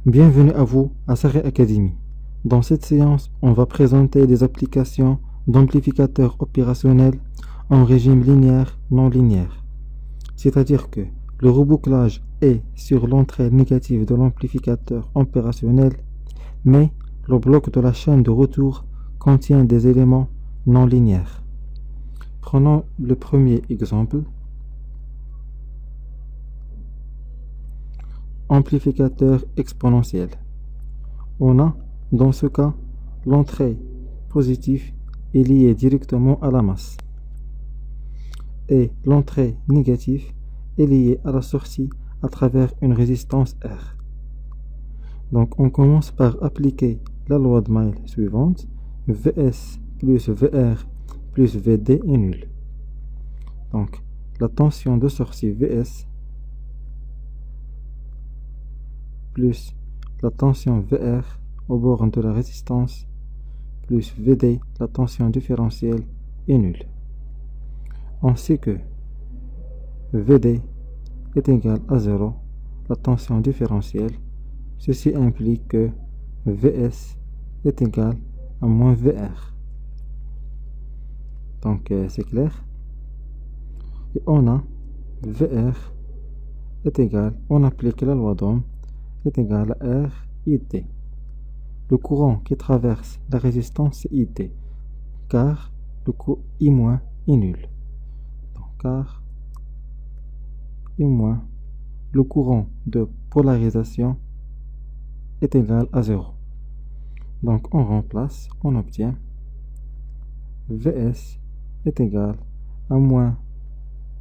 Bienvenue à vous à Saré Academy. Dans cette séance, on va présenter des applications d'amplificateurs opérationnels en régime linéaire non linéaire. C'est-à-dire que le rebouclage est sur l'entrée négative de l'amplificateur opérationnel, mais le bloc de la chaîne de retour contient des éléments non linéaires. Prenons le premier exemple. Amplificateur exponentiel. On a, dans ce cas, l'entrée positive est liée directement à la masse et l'entrée négative est liée à la sortie à travers une résistance R. Donc on commence par appliquer la loi de Mail suivante: Vs plus Vr plus Vd est nul. Donc la tension de sortie Vs plus la tension VR au bord de la résistance plus Vd, la tension différentielle, est nulle. On sait que Vd est égal à 0, la tension différentielle. Ceci implique que Vs est égal à moins Vr. Donc c'est clair. Et on a Vr est égal, on applique la loi d'Ohm, est égal à R IT. Le courant qui traverse la résistance est IT, car le I- est nul. Donc, car I- le courant de polarisation est égal à 0. Donc on remplace, on obtient Vs est égal à moins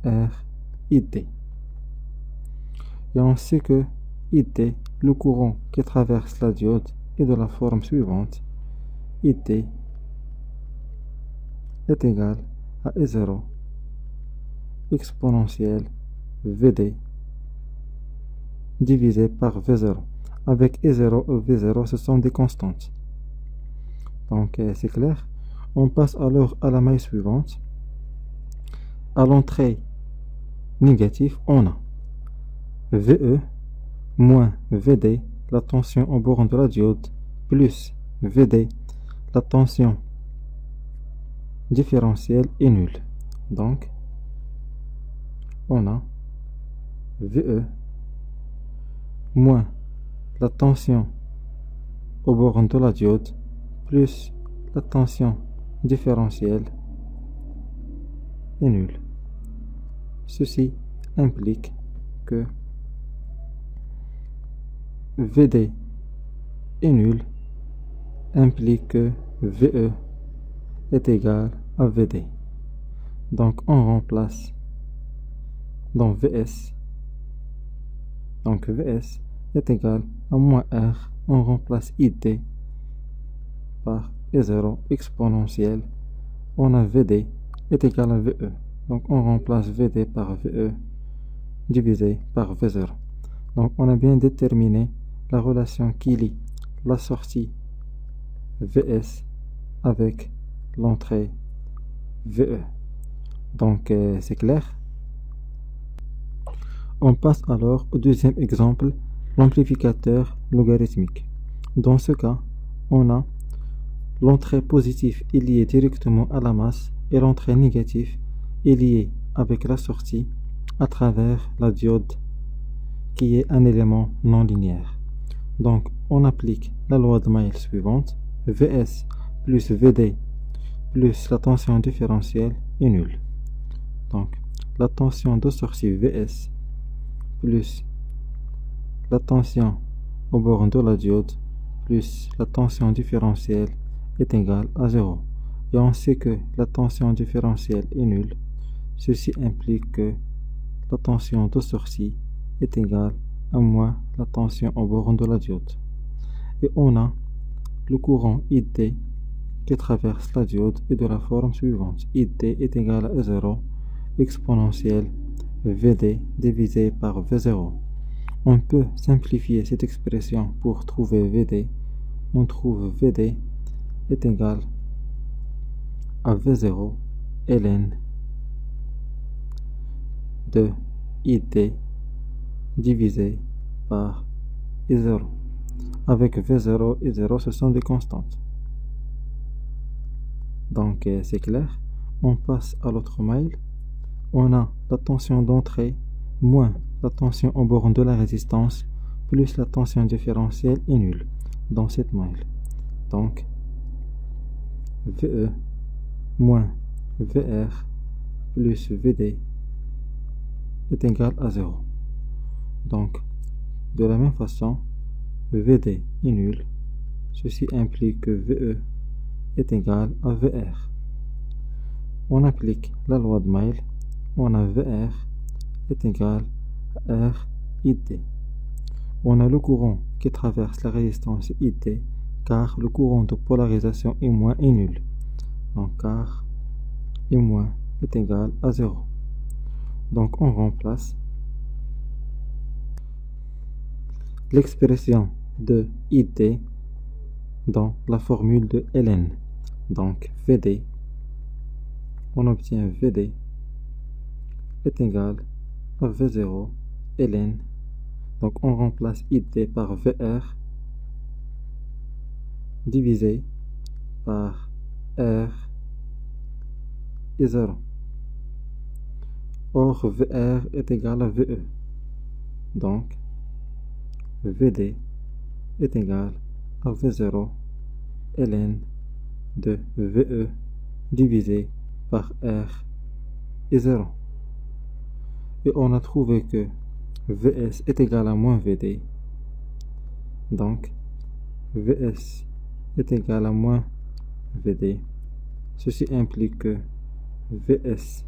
R IT. Et on sait que IT, le courant qui traverse la diode, est de la forme suivante: IT est égal à E0 exponentielle Vd divisé par V0. Avec E0 et V0, ce sont des constantes. Donc c'est clair. On passe alors à la maille suivante. À l'entrée négative, on a VE moins Vd, la tension au bord de la diode, plus Vd, la tension différentielle, est nulle. Donc, on a VE moins la tension au bord de la diode, plus la tension différentielle, est nulle. Ceci implique que Vd est nul, implique que Ve est égal à Vd. Donc on remplace dans Vs. Donc Vs est égal à moins R. On remplace IT par E0 exponentielle. On a Vd est égal à Ve. Donc on remplace Vd par Ve divisé par V0. Donc on a bien déterminé la relation qui lie la sortie Vs avec l'entrée Ve. Donc c'est clair. On passe alors au deuxième exemple, l'amplificateur logarithmique. Dans ce cas, on a l'entrée positive est liée directement à la masse et l'entrée négative est liée avec la sortie à travers la diode qui est un élément non linéaire. Donc on applique la loi de Mail suivante: Vs plus Vd plus la tension différentielle est nulle. Donc la tension de sortie Vs plus la tension au bord de la diode plus la tension différentielle est égale à 0. Et on sait que la tension différentielle est nulle. Ceci implique que la tension de sortie est égale à moins la tension au bord de la diode. Et on a le courant IT qui traverse la diode est de la forme suivante: IT est égal à 0 exponentielle Vd divisé par V0. On peut simplifier cette expression pour trouver Vd. On trouve Vd est égal à V0 ln de IT divisé par I0. Avec V0 et 0, ce sont des constantes. Donc c'est clair. On passe à l'autre maille. On a la tension d'entrée moins la tension en borne de la résistance plus la tension différentielle est nulle dans cette maille. Donc VE moins VR plus VD est égal à 0. Donc de la même façon, VD est nul. Ceci implique que VE est égal à VR. On applique la loi de Maille. On a VR est égal à R IT. On a le courant qui traverse la résistance IT car le courant de polarisation I- est nul. Donc car I- est égal à 0. Donc on remplace l'expression de IT dans la formule de ln. Donc VD, on obtient VD est égal à V0 ln. Donc on remplace IT par VR divisé par R et 0. Or VR est égal à VE. Donc VD est égal à V0 ln de VE divisé par R et 0. Et on a trouvé que VS est égal à moins VD. Donc VS est égal à moins VD. Ceci implique que VS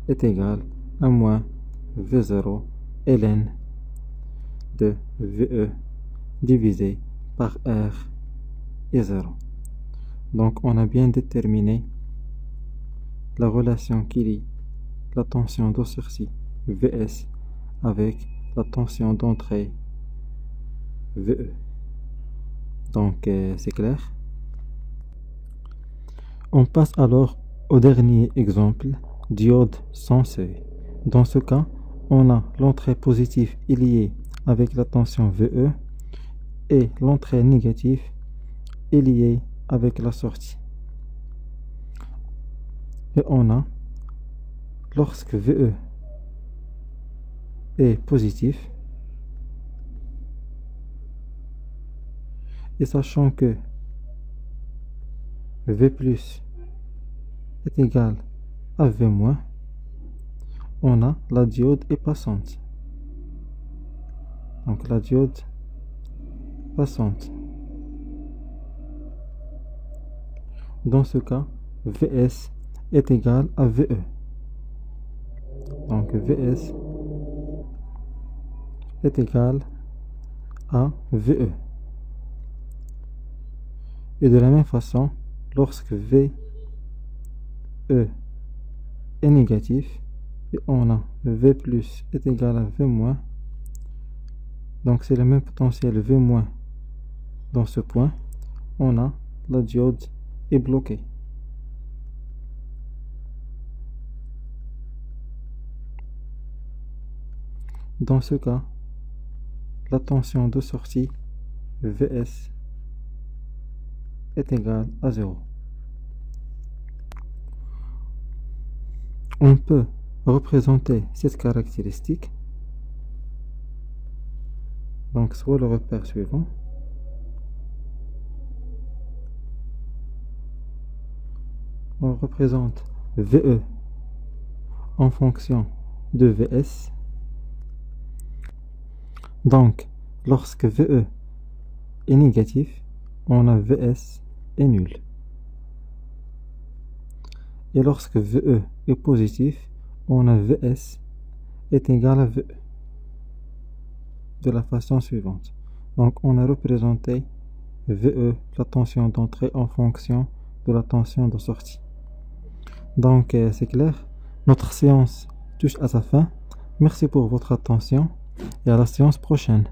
est égal à moins V0 ln de VE divisé par R et 0. Donc on a bien déterminé la relation qui lie la tension de sortie VS avec la tension d'entrée VE. Donc c'est clair. On passe alors au dernier exemple, diode sans seuil. Dans ce cas, on a l'entrée positive liée avec la tension VE et l'entrée négative est liée avec la sortie. Et on a, lorsque VE est positif, et sachant que V plus est égal à V moins, on a la diode est passante. Donc la diode passante. Dans ce cas, VS est égal à VE. Donc VS est égal à VE. Et de la même façon, lorsque VE est négatif, et on a V plus est égal à V moins, donc c'est le même potentiel V moins dans ce point, on a la diode est bloquée. Dans ce cas, la tension de sortie VS est égale à 0. On peut représenter cette caractéristique donc soit le repère suivant. On représente VE en fonction de VS. Donc, lorsque VE est négatif, on a VS est nul. Et lorsque VE est positif, on a VS est égal à VE. De la façon suivante. Donc, on a représenté VE, la tension d'entrée, en fonction de la tension de sortie. Donc, c'est clair. Notre séance touche à sa fin. Merci pour votre attention et à la séance prochaine.